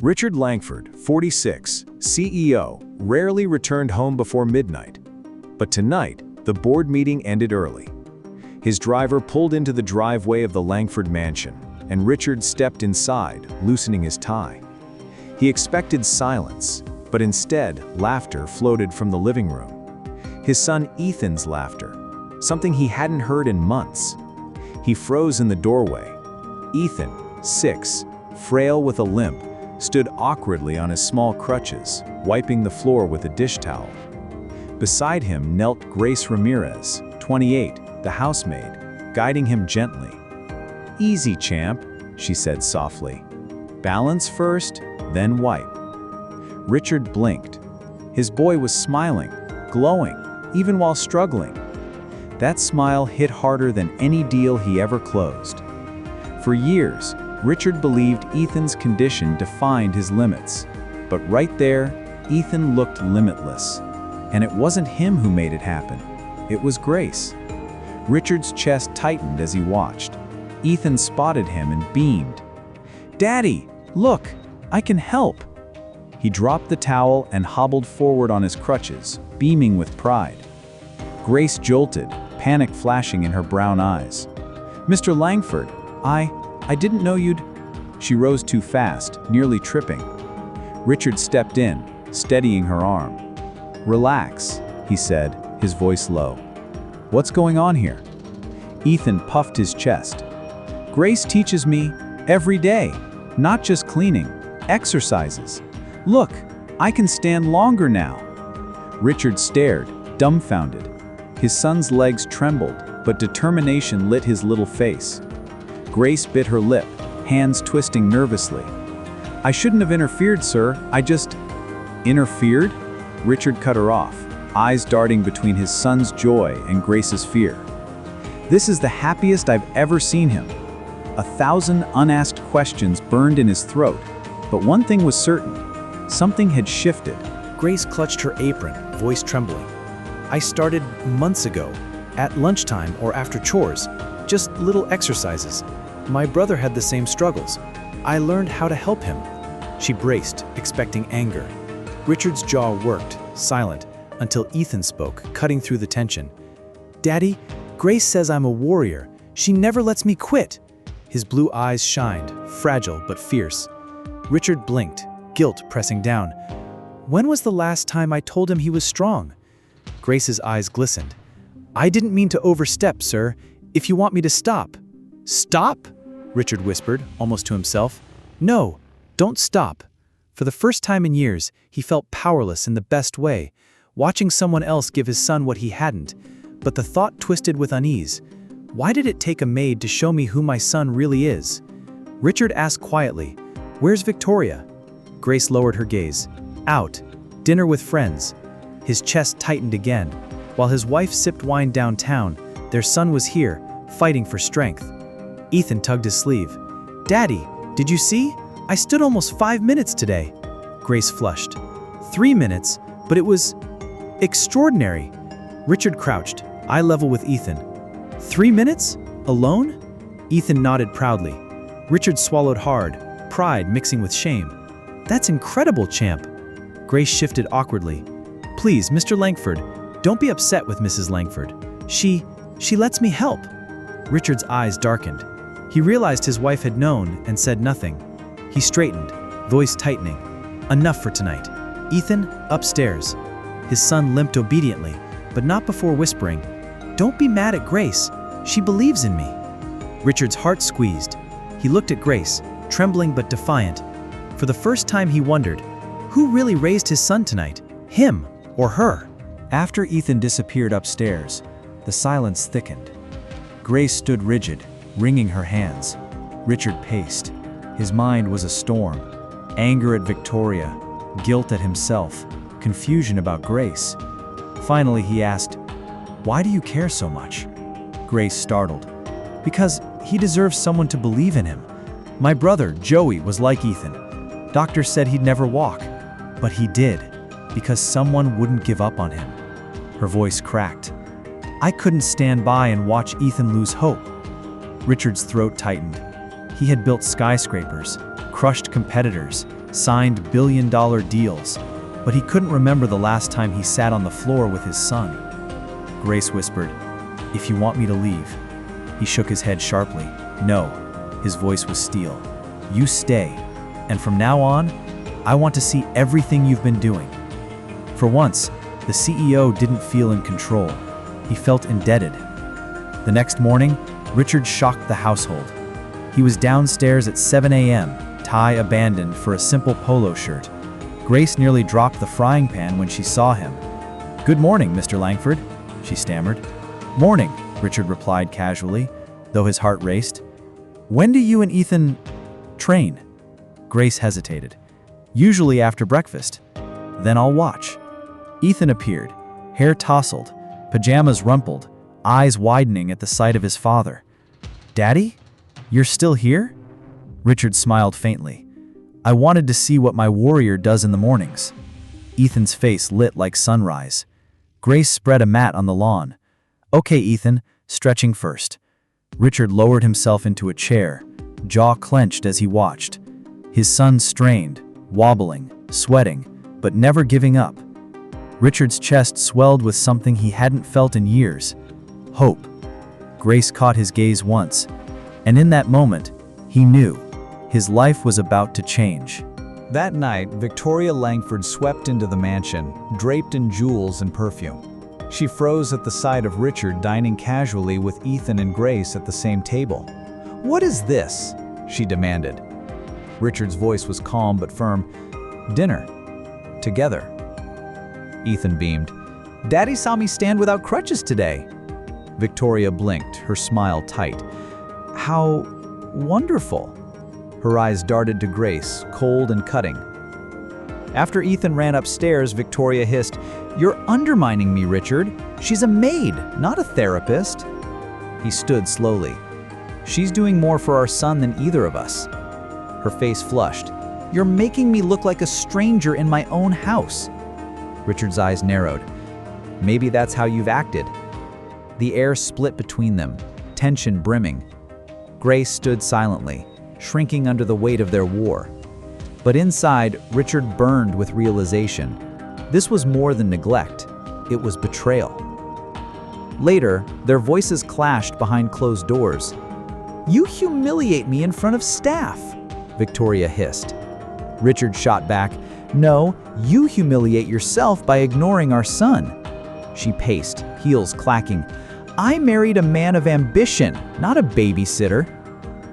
Richard Langford, 46, CEO, rarely returned home before midnight. But tonight, the board meeting ended early. His driver pulled into the driveway of the Langford mansion, and Richard stepped inside, loosening his tie. He expected silence, but instead, laughter floated from the living room. His son Ethan's laughter, something he hadn't heard in months. He froze in the doorway. Ethan, 6, frail with a limp, stood awkwardly on his small crutches, wiping the floor with a dish towel. Beside him knelt Grace Ramirez, 28, the housemaid, guiding him gently. "Easy, champ," she said softly. "Balance first, then wipe." Richard blinked. His boy was smiling, glowing, even while struggling. That smile hit harder than any deal he ever closed. For years, Richard believed Ethan's condition defined his limits. But right there, Ethan looked limitless. And it wasn't him who made it happen. It was Grace. Richard's chest tightened as he watched. Ethan spotted him and beamed. "Daddy, look, I can help." He dropped the towel and hobbled forward on his crutches, beaming with pride. Grace jolted, panic flashing in her brown eyes. "Mr. Langford, I didn't know you'd—" She rose too fast, nearly tripping. Richard stepped in, steadying her arm. "Relax," he said, his voice low. "What's going on here?" Ethan puffed his chest. "Grace teaches me every day, not just cleaning, exercises. Look, I can stand longer now." Richard stared, dumbfounded. His son's legs trembled, but determination lit his little face. Grace bit her lip, hands twisting nervously. "I shouldn't have interfered, sir. I just—" "Interfered?" Richard cut her off, eyes darting between his son's joy and Grace's fear. "This is the happiest I've ever seen him." 1,000 unasked questions burned in his throat, but one thing was certain. Something had shifted. Grace clutched her apron, voice trembling. "I started months ago, at lunchtime or after chores, just little exercises. My brother had the same struggles. I learned how to help him." She braced, expecting anger. Richard's jaw worked, silent, until Ethan spoke, cutting through the tension. "Daddy, Grace says I'm a warrior. She never lets me quit." His blue eyes shined, fragile but fierce. Richard blinked, guilt pressing down. "When was the last time I told him he was strong?" Grace's eyes glistened. "I didn't mean to overstep, sir. If you want me to stop—" "Stop?" Richard whispered, almost to himself. "No, don't stop." For the first time in years, he felt powerless in the best way, watching someone else give his son what he hadn't. But the thought twisted with unease. Why did it take a maid to show me who my son really is? Richard asked quietly, "Where's Victoria?" Grace lowered her gaze. "Out. Dinner with friends." His chest tightened again. While his wife sipped wine downtown, their son was here, fighting for strength. Ethan tugged his sleeve. "Daddy, did you see? I stood almost 5 minutes today." Grace flushed. 3 minutes, but it was extraordinary. Richard crouched, eye level with Ethan. 3 minutes? Alone? Ethan nodded proudly. Richard swallowed hard, pride mixing with shame. "That's incredible, champ." Grace shifted awkwardly. "Please, Mr. Langford, don't be upset with Mrs. Langford. She lets me help." Richard's eyes darkened. He realized his wife had known and said nothing. He straightened, voice tightening. "Enough for tonight. Ethan, upstairs." His son limped obediently, but not before whispering, "Don't be mad at Grace. She believes in me." Richard's heart squeezed. He looked at Grace, trembling but defiant. For the first time he wondered, who really raised his son tonight? Him or her? After Ethan disappeared upstairs, the silence thickened. Grace stood rigid, wringing her hands. Richard paced. His mind was a storm. Anger at Victoria, guilt at himself, confusion about Grace. Finally he asked, "Why do you care so much?" Grace startled. "Because he deserves someone to believe in him. My brother, Joey, was like Ethan. Doctors said he'd never walk. But he did, because someone wouldn't give up on him." Her voice cracked. "I couldn't stand by and watch Ethan lose hope." Richard's throat tightened. He had built skyscrapers, crushed competitors, signed billion-dollar deals, but he couldn't remember the last time he sat on the floor with his son. Grace whispered, "If you want me to leave." He shook his head sharply. "No." His voice was steel. "You stay, and from now on, I want to see everything you've been doing." For once, the CEO didn't feel in control. He felt indebted. The next morning, Richard shocked the household. He was downstairs at 7 a.m., tie abandoned for a simple polo shirt. Grace nearly dropped the frying pan when she saw him. "Good morning, Mr. Langford," she stammered. "Morning," Richard replied casually, though his heart raced. "When do you and Ethan train?" Grace hesitated. "Usually after breakfast. Then I'll watch." Ethan appeared, hair tousled, pajamas rumpled, eyes widening at the sight of his father. "Daddy? You're still here?" Richard smiled faintly. "I wanted to see what my warrior does in the mornings." Ethan's face lit like sunrise. Grace spread a mat on the lawn. "Okay, Ethan, stretching first." Richard lowered himself into a chair, jaw clenched as he watched. His son strained, wobbling, sweating, but never giving up. Richard's chest swelled with something he hadn't felt in years: hope. Grace caught his gaze once, and in that moment, he knew his life was about to change. That night, Victoria Langford swept into the mansion, draped in jewels and perfume. She froze at the sight of Richard dining casually with Ethan and Grace at the same table. "What is this?" she demanded. Richard's voice was calm but firm. "Dinner. Together." Ethan beamed. "Daddy saw me stand without crutches today." Victoria blinked, her smile tight. "How wonderful." Her eyes darted to Grace, cold and cutting. After Ethan ran upstairs, Victoria hissed, "You're undermining me, Richard. She's a maid, not a therapist." He stood slowly. "She's doing more for our son than either of us." Her face flushed. "You're making me look like a stranger in my own house." Richard's eyes narrowed. "Maybe that's how you've acted." The air split between them, tension brimming. Grace stood silently, shrinking under the weight of their war. But inside, Richard burned with realization. This was more than neglect. It was betrayal. Later, their voices clashed behind closed doors. "You humiliate me in front of staff," Victoria hissed. Richard shot back, "No, you humiliate yourself by ignoring our son." She paced, heels clacking. "I married a man of ambition, not a babysitter.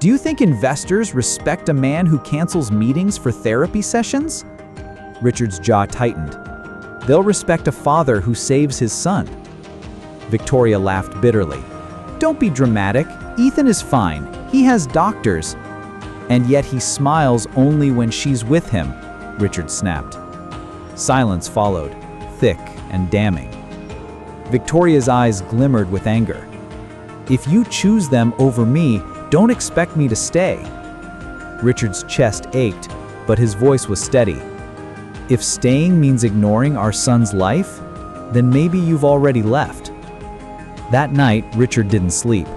Do you think investors respect a man who cancels meetings for therapy sessions?" Richard's jaw tightened. "They'll respect a father who saves his son." Victoria laughed bitterly. "Don't be dramatic. Ethan is fine. He has doctors." "And yet he smiles only when she's with him," Richard snapped. Silence followed, thick and damning. Victoria's eyes glimmered with anger. "If you choose them over me, don't expect me to stay." Richard's chest ached, but his voice was steady. "If staying means ignoring our son's life, then maybe you've already left." That night, Richard didn't sleep.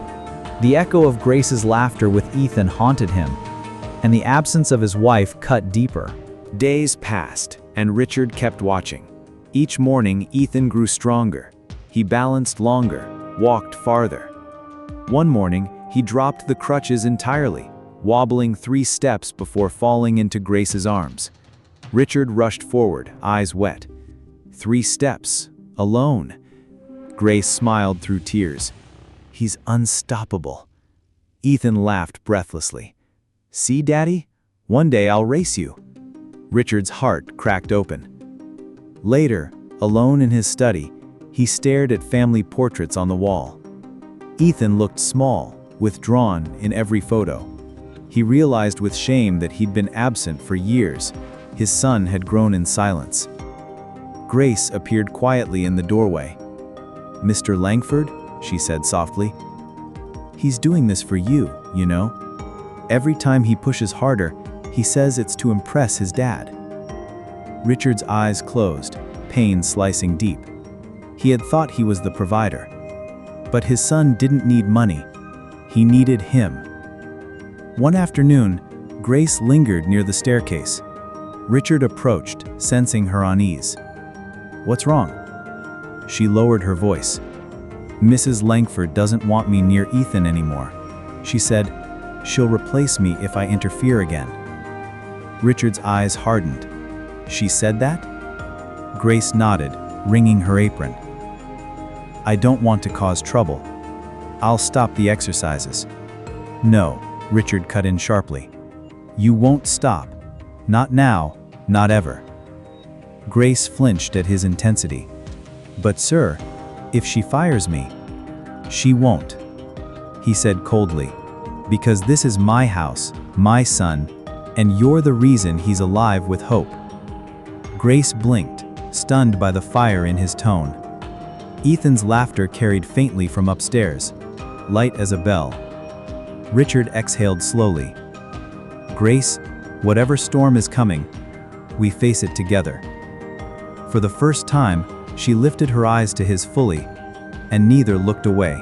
The echo of Grace's laughter with Ethan haunted him, and the absence of his wife cut deeper. Days passed, and Richard kept watching. Each morning, Ethan grew stronger. He balanced longer, walked farther. One morning, he dropped the crutches entirely, wobbling 3 steps before falling into Grace's arms. Richard rushed forward, eyes wet. 3 steps, alone. Grace smiled through tears. "He's unstoppable." Ethan laughed breathlessly. "See, Daddy? One day I'll race you." Richard's heart cracked open. Later, alone in his study, he stared at family portraits on the wall. Ethan looked small, withdrawn in every photo. He realized with shame that he'd been absent for years. His son had grown in silence. Grace appeared quietly in the doorway. "Mr. Langford," she said softly. "He's doing this for you, you know. Every time he pushes harder, he says it's to impress his dad." Richard's eyes closed, pain slicing deep. He had thought he was the provider. But his son didn't need money. He needed him. One afternoon, Grace lingered near the staircase. Richard approached, sensing her unease. "What's wrong?" She lowered her voice. "Mrs. Langford doesn't want me near Ethan anymore. She said, she'll replace me if I interfere again." Richard's eyes hardened. "She said that?" Grace nodded, wringing her apron. "I don't want to cause trouble. I'll stop the exercises." "No," Richard cut in sharply. "You won't stop. Not now, not ever." Grace flinched at his intensity. "But sir, if she fires me." "She won't," he said coldly, "because this is my house, my son, and you're the reason he's alive with hope." Grace blinked, stunned by the fire in his tone. Ethan's laughter carried faintly from upstairs, light as a bell. Richard exhaled slowly. "Grace, whatever storm is coming, we face it together." For the first time, she lifted her eyes to his fully, and neither looked away.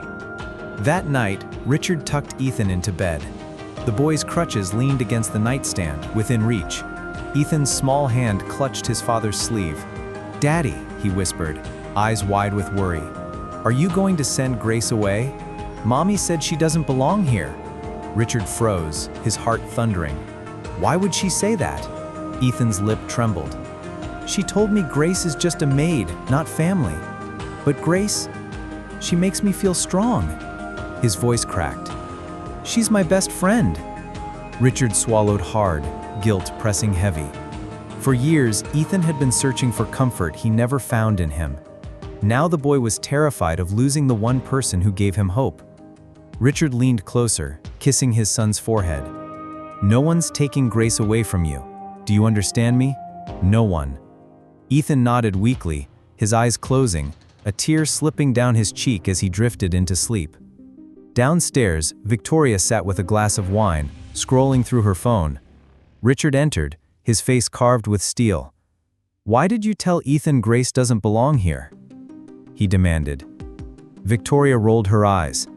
That night, Richard tucked Ethan into bed. The boy's crutches leaned against the nightstand, within reach. Ethan's small hand clutched his father's sleeve. "Daddy," he whispered, eyes wide with worry. "Are you going to send Grace away? Mommy said she doesn't belong here." Richard froze, his heart thundering. "Why would she say that?" Ethan's lip trembled. "She told me Grace is just a maid, not family. But Grace, she makes me feel strong." His voice cracked. "She's my best friend." Richard swallowed hard, guilt pressing heavy. For years, Ethan had been searching for comfort he never found in him. Now the boy was terrified of losing the one person who gave him hope. Richard leaned closer, kissing his son's forehead. "No one's taking Grace away from you. Do you understand me? No one." Ethan nodded weakly, his eyes closing, a tear slipping down his cheek as he drifted into sleep. Downstairs, Victoria sat with a glass of wine, scrolling through her phone. Richard entered, his face carved with steel. "Why did you tell Ethan Grace doesn't belong here?" he demanded. Victoria rolled her eyes.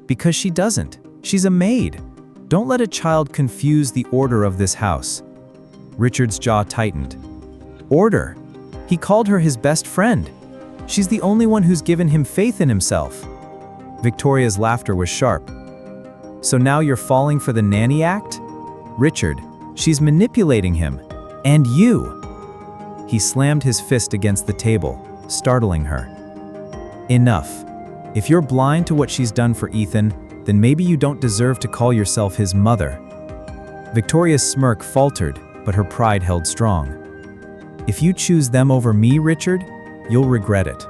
"Because she doesn't. She's a maid. Don't let a child confuse the order of this house." Richard's jaw tightened. "Order? He called her his best friend. She's the only one who's given him faith in himself." Victoria's laughter was sharp. "So now you're falling for the nanny act? Richard, she's manipulating him. And you." He slammed his fist against the table, startling her. "Enough. If you're blind to what she's done for Ethan, then maybe you don't deserve to call yourself his mother." Victoria's smirk faltered, but her pride held strong. "If you choose them over me, Richard, you'll regret it."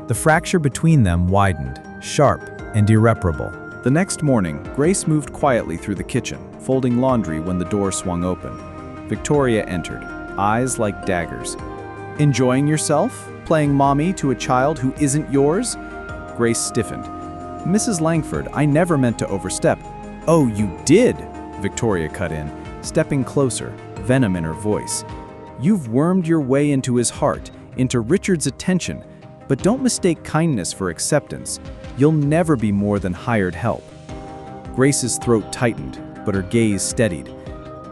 The fracture between them widened, sharp and irreparable. The next morning, Grace moved quietly through the kitchen, folding laundry when the door swung open. Victoria entered, eyes like daggers. "Enjoying yourself? Playing mommy to a child who isn't yours?" Grace stiffened. "Mrs. Langford, I never meant to overstep." "Oh, you did," Victoria cut in, stepping closer, venom in her voice. "You've wormed your way into his heart, into Richard's attention, but don't mistake kindness for acceptance. You'll never be more than hired help." Grace's throat tightened, but her gaze steadied.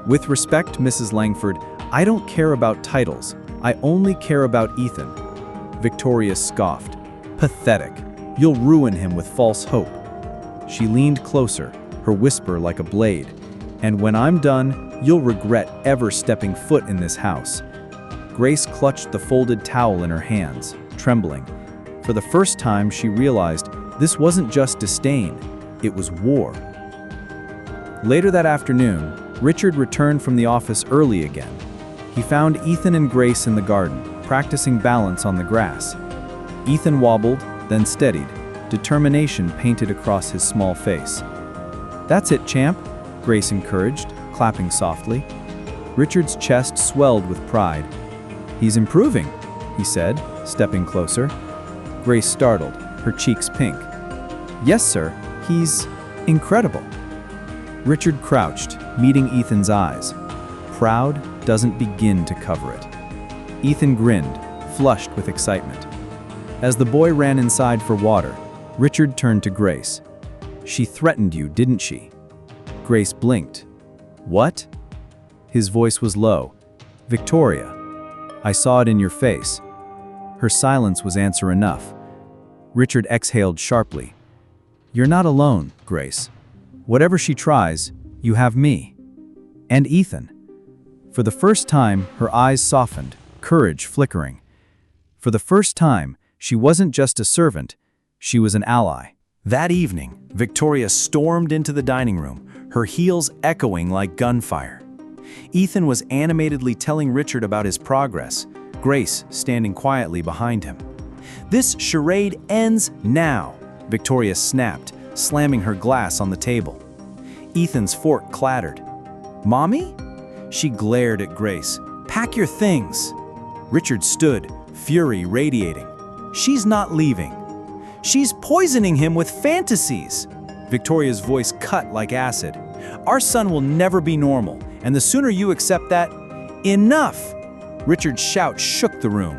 "With respect, Mrs. Langford, I don't care about titles. I only care about Ethan." Victoria scoffed. "Pathetic. You'll ruin him with false hope." She leaned closer, her whisper like a blade. "And when I'm done, you'll regret ever stepping foot in this house." Grace clutched the folded towel in her hands, trembling. For the first time, she realized this wasn't just disdain, it was war. Later that afternoon, Richard returned from the office early again. He found Ethan and Grace in the garden, practicing balance on the grass. Ethan wobbled, then steadied, determination painted across his small face. "That's it, champ," Grace encouraged, clapping softly. Richard's chest swelled with pride. "He's improving," he said, stepping closer. Grace startled, her cheeks pink. "Yes, sir, he's incredible." Richard crouched, meeting Ethan's eyes. Proud doesn't begin to cover it. Ethan grinned, flushed with excitement. As the boy ran inside for water, Richard turned to Grace. "She threatened you, didn't she?" Grace blinked. "What?" His voice was low. "Victoria, I saw it in your face." Her silence was answer enough. Richard exhaled sharply. "You're not alone, Grace. Whatever she tries, you have me. And Ethan." For the first time, her eyes softened, courage flickering. For the first time, she wasn't just a servant, she was an ally. That evening, Victoria stormed into the dining room, her heels echoing like gunfire. Ethan was animatedly telling Richard about his progress, Grace standing quietly behind him. "This charade ends now," Victoria snapped, slamming her glass on the table. Ethan's fork clattered. "Mommy?" She glared at Grace. "Pack your things." Richard stood, fury radiating. "She's not leaving. She's poisoning him with fantasies." Victoria's voice cut like acid. "Our son will never be normal, and the sooner you accept that—" "Enough!" Richard's shout shook the room.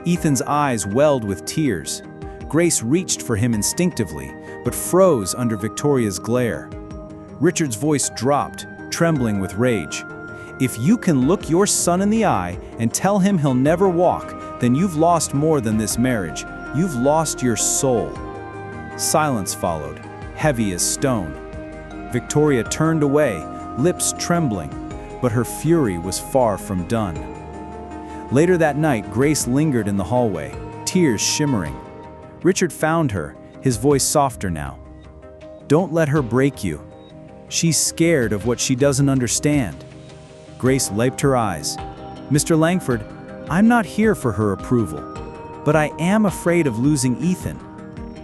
Ethan's eyes welled with tears. Grace reached for him instinctively, but froze under Victoria's glare. Richard's voice dropped, trembling with rage. "If you can look your son in the eye and tell him he'll never walk, then you've lost more than this marriage. You've lost your soul." Silence followed, heavy as stone. Victoria turned away, lips trembling, but her fury was far from done. Later that night, Grace lingered in the hallway, tears shimmering. Richard found her, his voice softer now. "Don't let her break you. She's scared of what she doesn't understand." Grace wiped her eyes. "Mr. Langford, I'm not here for her approval, but I am afraid of losing Ethan.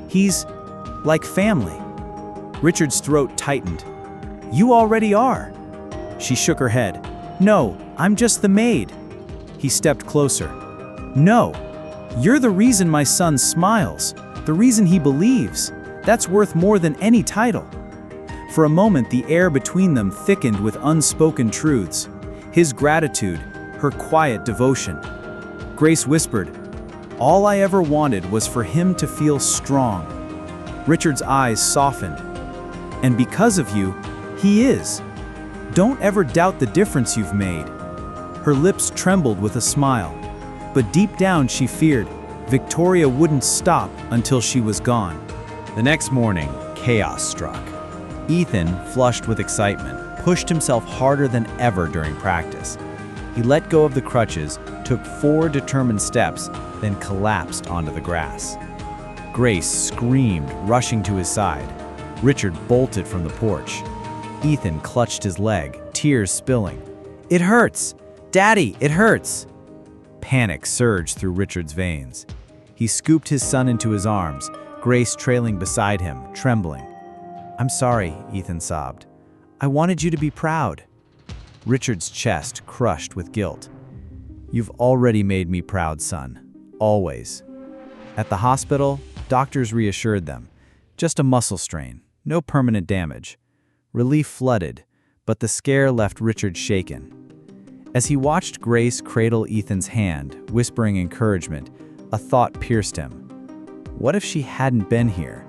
He's like family." Richard's throat tightened. "You already are." She shook her head. "No, I'm just the maid." He stepped closer. "No, you're the reason my son smiles, the reason he believes. That's worth more than any title." For a moment, the air between them thickened with unspoken truths. His gratitude, her quiet devotion. Grace whispered, "All I ever wanted was for him to feel strong." Richard's eyes softened. "And because of you, he is. Don't ever doubt the difference you've made." Her lips trembled with a smile, but deep down she feared Victoria wouldn't stop until she was gone. The next morning, chaos struck. Ethan, flushed with excitement, pushed himself harder than ever during practice. He let go of the crutches, took 4 determined steps, then collapsed onto the grass. Grace screamed, rushing to his side. Richard bolted from the porch. Ethan clutched his leg, tears spilling. "It hurts! Daddy, it hurts!" Panic surged through Richard's veins. He scooped his son into his arms, Grace trailing beside him, trembling. "I'm sorry," Ethan sobbed. "I wanted you to be proud." Richard's chest crushed with guilt. "You've already made me proud, son. Always." At the hospital, doctors reassured them. Just a muscle strain, no permanent damage. Relief flooded, but the scare left Richard shaken. As he watched Grace cradle Ethan's hand, whispering encouragement, a thought pierced him. What if she hadn't been here?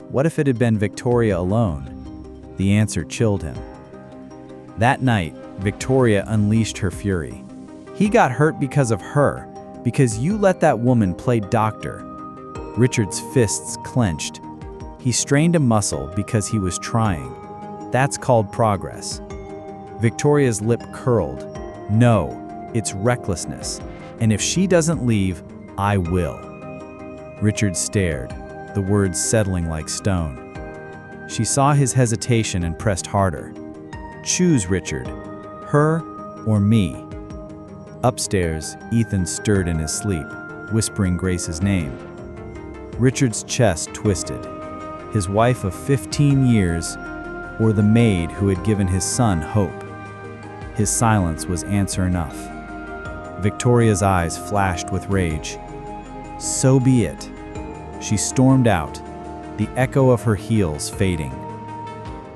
What if it had been Victoria alone? The answer chilled him. That night, Victoria unleashed her fury. "He got hurt because of her, because you let that woman play doctor." Richard's fists clenched. He strained a muscle because he was trying. That's called progress. Victoria's lip curled. "No, it's recklessness. And if she doesn't leave, I will." Richard stared, the words settling like stone. She saw his hesitation and pressed harder. "Choose, Richard. Her or me." Upstairs, Ethan stirred in his sleep, whispering Grace's name. Richard's chest twisted. His wife of 15 years, or the maid who had given his son hope. His silence was answer enough. Victoria's eyes flashed with rage. "So be it." She stormed out, the echo of her heels fading.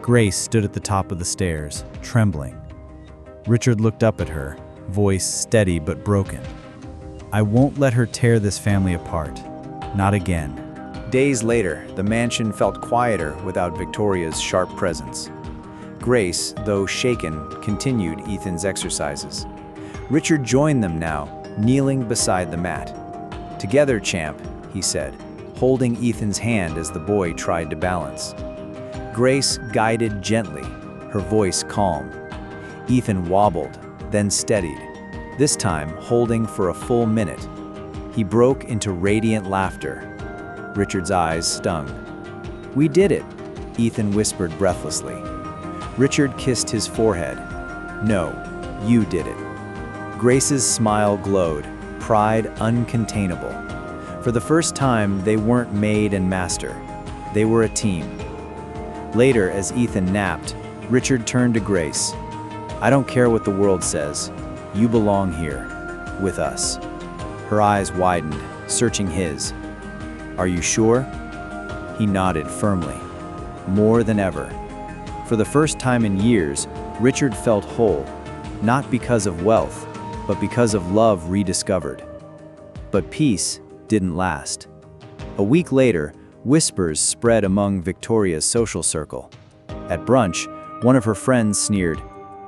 Grace stood at the top of the stairs, trembling. Richard looked up at her, voice steady but broken. "I won't let her tear this family apart. Not again." Days later, the mansion felt quieter without Victoria's sharp presence. Grace, though shaken, continued Ethan's exercises. Richard joined them now, kneeling beside the mat. "Together, champ," he said, holding Ethan's hand as the boy tried to balance. Grace guided gently, her voice calm. Ethan wobbled, then steadied, this time holding for a full minute. He broke into radiant laughter. Richard's eyes stung. "We did it," Ethan whispered breathlessly. Richard kissed his forehead. "No, you did it." Grace's smile glowed, pride uncontainable. For the first time, they weren't maid and master. They were a team. Later, as Ethan napped, Richard turned to Grace. "I don't care what the world says. You belong here, with us." Her eyes widened, searching his. "Are you sure?" He nodded firmly. More than ever. For the first time in years, Richard felt whole, not because of wealth, but because of love rediscovered. But peace didn't last. A week later, whispers spread among Victoria's social circle. At brunch, one of her friends sneered,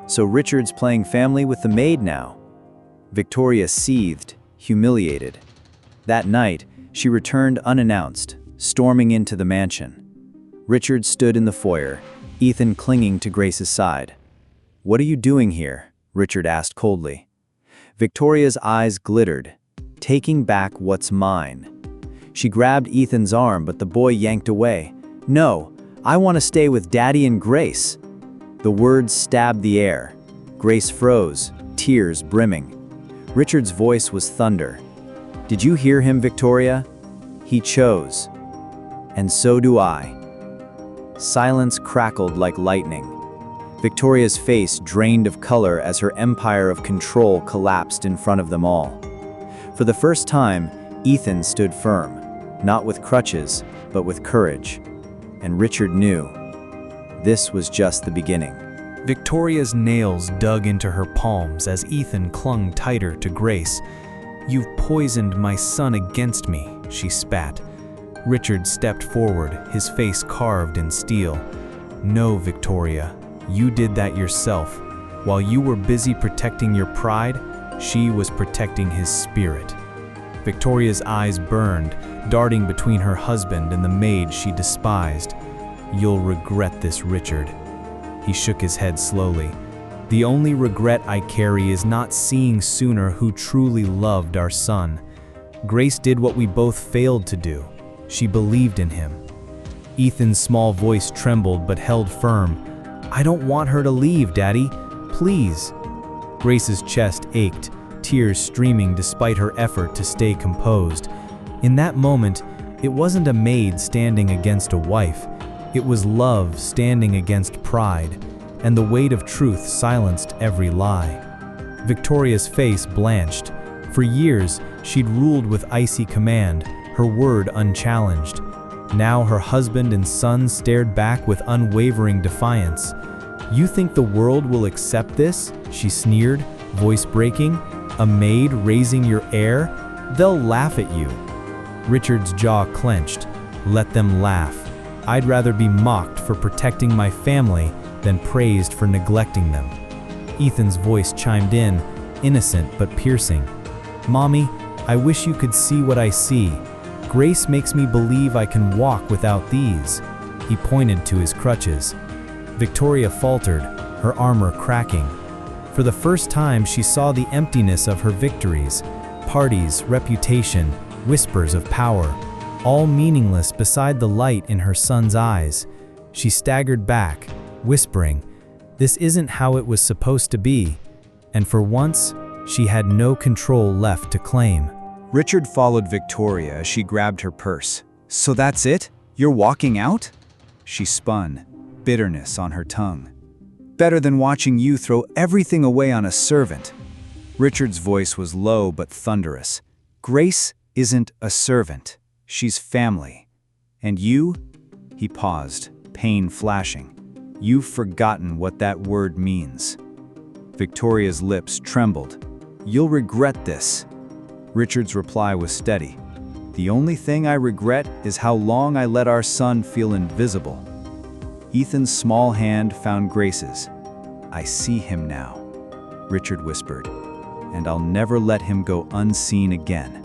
"So Richard's playing family with the maid now." Victoria seethed, humiliated. That night, she returned unannounced, storming into the mansion. Richard stood in the foyer, Ethan clinging to Grace's side. "What are you doing here?" Richard asked coldly. Victoria's eyes glittered, taking back what's mine. She grabbed Ethan's arm, but the boy yanked away. "No, I want to stay with Daddy and Grace." The words stabbed the air. Grace froze, tears brimming. Richard's voice was thunder. "Did you hear him, Victoria? He chose. And so do I." Silence crackled like lightning. Victoria's face drained of color as her empire of control collapsed in front of them all. For the first time, Ethan stood firm, not with crutches, but with courage. And Richard knew. This was just the beginning. Victoria's nails dug into her palms as Ethan clung tighter to Grace. "You've poisoned my son against me," she spat. Richard stepped forward, his face carved in steel. "No, Victoria, you did that yourself. While you were busy protecting your pride, she was protecting his spirit." Victoria's eyes burned, darting between her husband and the maid she despised. "You'll regret this, Richard." He shook his head slowly. "The only regret I carry is not seeing sooner who truly loved our son. Grace did what we both failed to do. She believed in him." Ethan's small voice trembled but held firm. "I don't want her to leave, Daddy. Please." Grace's chest ached, tears streaming despite her effort to stay composed. In that moment, it wasn't a maid standing against a wife. It was love standing against pride, and the weight of truth silenced every lie. Victoria's face blanched. For years, she'd ruled with icy command, her word unchallenged. Now her husband and son stared back with unwavering defiance. "You think the world will accept this?" she sneered, voice breaking. "A maid raising your heir? They'll laugh at you." Richard's jaw clenched. "Let them laugh. I'd rather be mocked for protecting my family than praised for neglecting them." Ethan's voice chimed in, innocent but piercing. "Mommy, I wish you could see what I see. Grace makes me believe I can walk without these." He pointed to his crutches. Victoria faltered, her armor cracking. For the first time, she saw the emptiness of her victories. Parties, reputation, whispers of power, all meaningless beside the light in her son's eyes. She staggered back, whispering, "This isn't how it was supposed to be." And for once, she had no control left to claim. Richard followed Victoria as she grabbed her purse. "So that's it? You're walking out?" She spun, bitterness on her tongue. "Better than watching you throw everything away on a servant." Richard's voice was low but thunderous. "Grace isn't a servant. She's family. And you?" He paused, pain flashing. "You've forgotten what that word means." Victoria's lips trembled. "You'll regret this." Richard's reply was steady. "The only thing I regret is how long I let our son feel invisible." Ethan's small hand found Grace's. "I see him now," Richard whispered, "and I'll never let him go unseen again."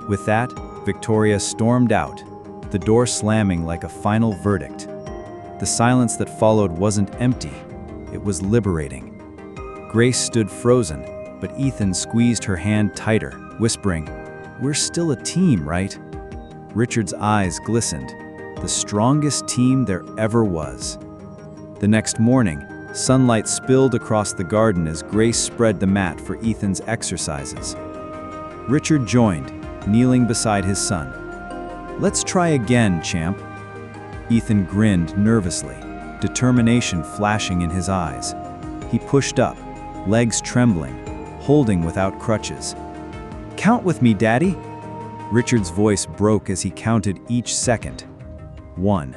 With that, Victoria stormed out, the door slamming like a final verdict. The silence that followed wasn't empty, it was liberating. Grace stood frozen, but Ethan squeezed her hand tighter, whispering, "We're still a team, right?" Richard's eyes glistened, the strongest team there ever was. The next morning, sunlight spilled across the garden as Grace spread the mat for Ethan's exercises. Richard joined, kneeling beside his son. "Let's try again, champ." Ethan grinned nervously, determination flashing in his eyes. He pushed up, legs trembling, holding without crutches. "Count with me, Daddy." Richard's voice broke as he counted each second. 1,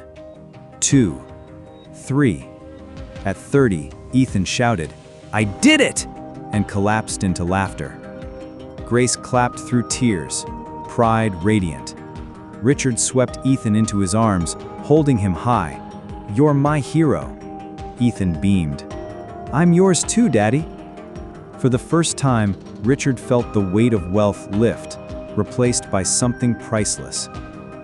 2, 3. At 30, Ethan shouted, "I did it!" and collapsed into laughter. Grace clapped through tears, pride radiant. Richard swept Ethan into his arms, holding him high. "You're my hero." Ethan beamed. "I'm yours too, Daddy." For the first time, Richard felt the weight of wealth lift, replaced by something priceless.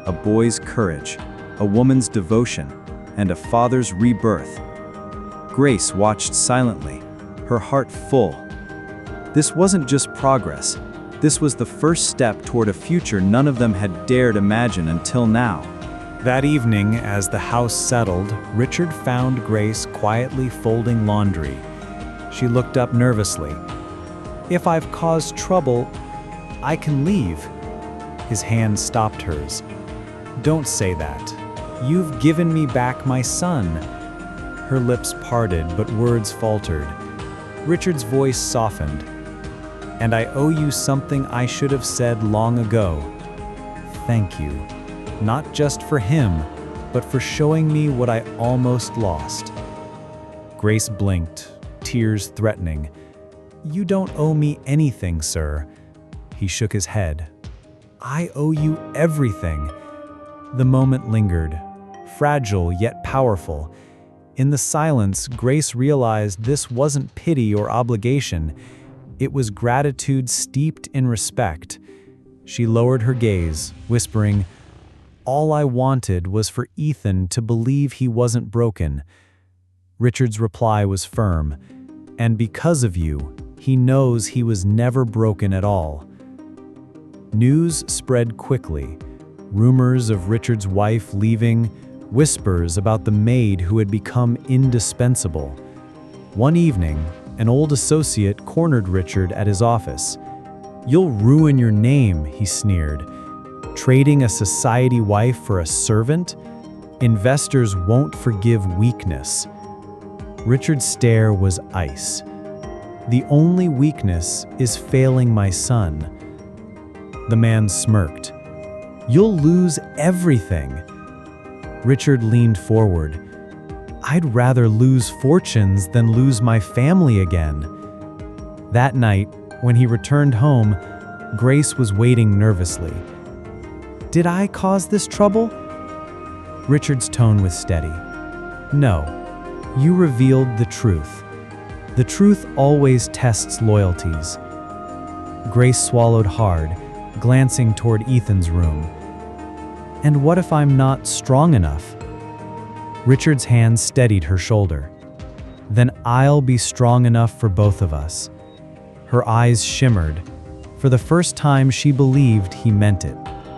A boy's courage, a woman's devotion, and a father's rebirth. Grace watched silently, her heart full. This wasn't just progress. This was the first step toward a future none of them had dared imagine until now. That evening, as the house settled, Richard found Grace quietly folding laundry. She looked up nervously. "If I've caused trouble, I can leave." His hand stopped hers. "Don't say that. You've given me back my son." Her lips parted, but words faltered. Richard's voice softened. "And I owe you something I should have said long ago. Thank you. Not just for him, but for showing me what I almost lost." Grace blinked, tears threatening. "You don't owe me anything, sir." He shook his head. "I owe you everything." The moment lingered, fragile yet powerful. In the silence, Grace realized this wasn't pity or obligation. It was gratitude steeped in respect. She lowered her gaze, whispering, "All I wanted was for Ethan to believe he wasn't broken." Richard's reply was firm, "And because of you, he knows he was never broken at all." News spread quickly. Rumors of Richard's wife leaving, whispers about the maid who had become indispensable. One evening, an old associate cornered Richard at his office. "You'll ruin your name," he sneered. "Trading a society wife for a servant? Investors won't forgive weakness." Richard's stare was ice. "The only weakness is failing my son." The man smirked. "You'll lose everything." Richard leaned forward. "I'd rather lose fortunes than lose my family again." That night, when he returned home, Grace was waiting nervously. "Did I cause this trouble?" Richard's tone was steady. "No, you revealed the truth. The truth always tests loyalties." Grace swallowed hard, glancing toward Ethan's room. "And what if I'm not strong enough?" Richard's hand steadied her shoulder. "Then I'll be strong enough for both of us." Her eyes shimmered. For the first time, she believed he meant it.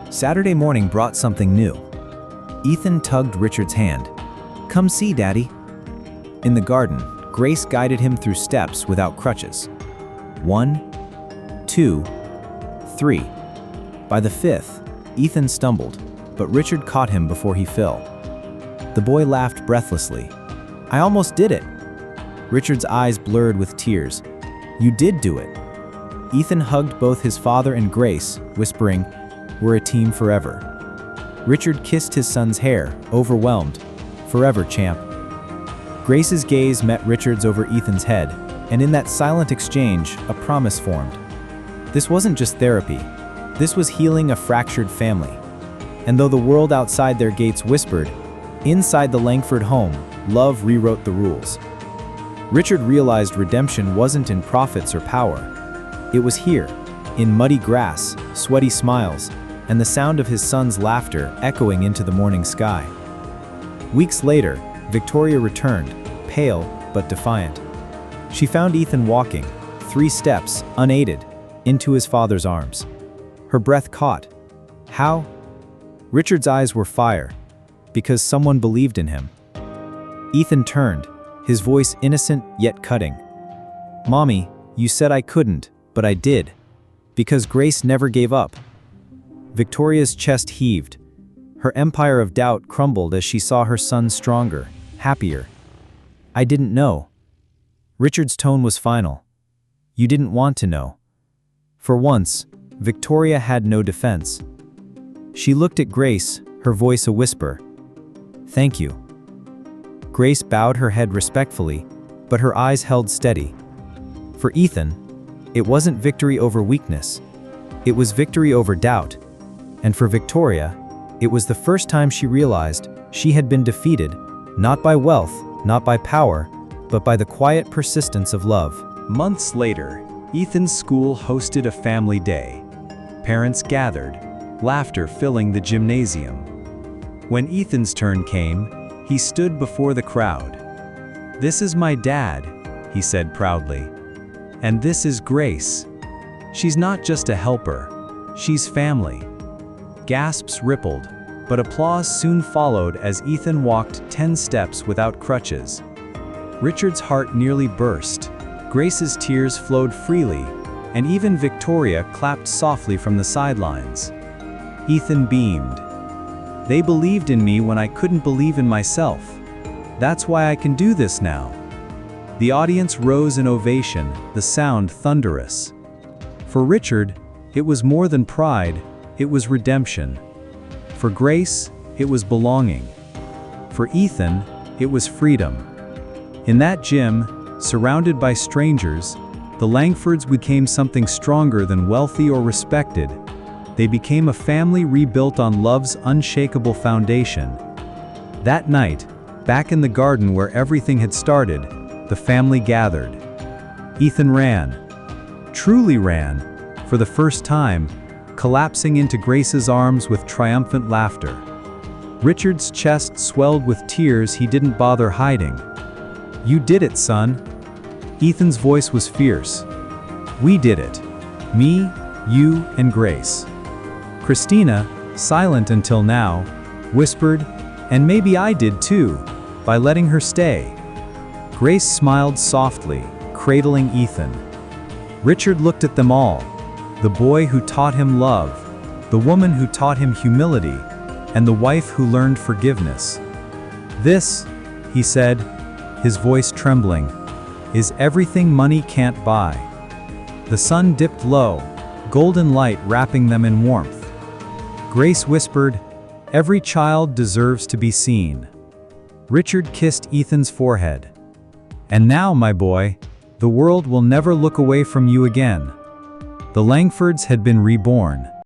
Saturday morning brought something new. Ethan tugged Richard's hand. "Come see, Daddy." In the garden, Grace guided him through steps without crutches. 1, 2, 3. By the 5th, Ethan stumbled, but Richard caught him before he fell. The boy laughed breathlessly. "I almost did it." Richard's eyes blurred with tears. "You did do it." Ethan hugged both his father and Grace, whispering, "We're a team forever." Richard kissed his son's hair, overwhelmed. "Forever, champ." Grace's gaze met Richard's over Ethan's head, and in that silent exchange, a promise formed. This wasn't just therapy. This was healing a fractured family. And though the world outside their gates whispered, Inside the Langford home, love rewrote the rules. Richard realized redemption wasn't in profits or power. It was here, in muddy grass, sweaty smiles, and the sound of his son's laughter echoing into the morning sky. Weeks later, Victoria returned, pale but defiant. She found Ethan walking, 3 steps, unaided, into his father's arms. Her breath caught. How? Richard's eyes were fire, because someone believed in him. Ethan turned, his voice innocent yet cutting. "Mommy, you said I couldn't, but I did. Because Grace never gave up." Victoria's chest heaved. Her empire of doubt crumbled as she saw her son stronger, happier. "I didn't know." Richard's tone was final. "You didn't want to know." For once, Victoria had no defense. She looked at Grace, her voice a whisper. "Thank you." Grace bowed her head respectfully, but her eyes held steady. For Ethan, it wasn't victory over weakness. It was victory over doubt. And for Victoria, it was the first time she realized she had been defeated, not by wealth, not by power, but by the quiet persistence of love. Months later, Ethan's school hosted a family day. Parents gathered, laughter filling the gymnasium. When Ethan's turn came, he stood before the crowd. "This is my dad," he said proudly. "And this is Grace. She's not just a helper, she's family." Gasps rippled, but applause soon followed as Ethan walked 10 steps without crutches. Richard's heart nearly burst. Grace's tears flowed freely, and even Victoria clapped softly from the sidelines. Ethan beamed. "They believed in me when I couldn't believe in myself. That's why I can do this now." The audience rose in ovation, the sound thunderous. For Richard, it was more than pride, it was redemption. For Grace, it was belonging. For Ethan, it was freedom. In that gym, surrounded by strangers, the Langfords became something stronger than wealthy or respected. They became a family rebuilt on love's unshakable foundation. That night, back in the garden where everything had started, the family gathered. Ethan ran. Truly ran, for the first time, collapsing into Grace's arms with triumphant laughter. Richard's chest swelled with tears he didn't bother hiding. "You did it, son." Ethan's voice was fierce. "We did it. Me, you, and Grace." Christina, silent until now, whispered, "And maybe I did too, by letting her stay." Grace smiled softly, cradling Ethan. Richard looked at them all, the boy who taught him love, the woman who taught him humility, and the wife who learned forgiveness. "This," he said, his voice trembling, "is everything money can't buy." The sun dipped low, golden light wrapping them in warmth. Grace whispered, "Every child deserves to be seen." Richard kissed Ethan's forehead. "And now, my boy, the world will never look away from you again." The Langfords had been reborn.